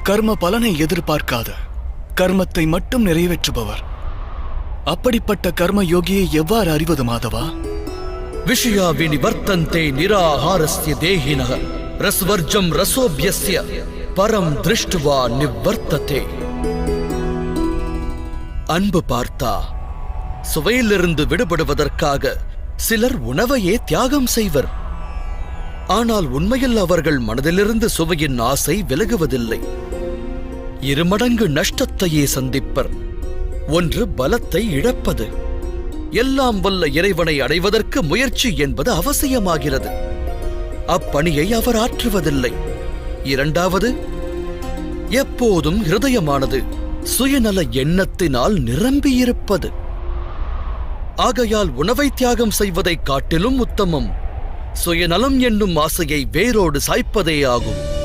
கர்ம பலனை எதிர்பார்க்காத கர்மத்தை மட்டும் நிறைவேற்றுபவர். அப்படிப்பட்ட கர்ம யோகியை எவ்வாறு அறிவது மாதவா? விஷயா வினிவர்த்தந்தே நிராஹாரஸ்ய தேஹினஹ ரஸ்வர்ஜம் ரசோப்யஸ்ய பரம் திருஷ்டுவா நிவர்த்ததே. அன்பு பார்த்தா சுவையிலிருந்து விடுபடுவதற்காக சிலர் உணவையே தியாகம் செய்வர். ஆனால் உண்மையில் அவர்கள் மனதிலிருந்து சுவையின் ஆசை விலகுவதில்லை. இருமடங்கு நஷ்டத்தையே சந்திப்பர். ஒன்று பலத்தை இழப்பது. எல்லாம் வல்ல இறைவனை அடைவதற்கு முயற்சி என்பது அவசியமாகிறது. அப்பணியை அவர் ஆற்றுவதில்லை. இரண்டாவது, எப்போதும் ஹிருதயமானது சுயநல எண்ணத்தினால் நிரம்பியிருப்பது. ஆகையால் உணவை தியாகம் செய்வதைக் காட்டிலும் உத்தமம் சுயநலம் என்னும் ஆசையை வேரோடு சாய்ப்பதே ஆகும்.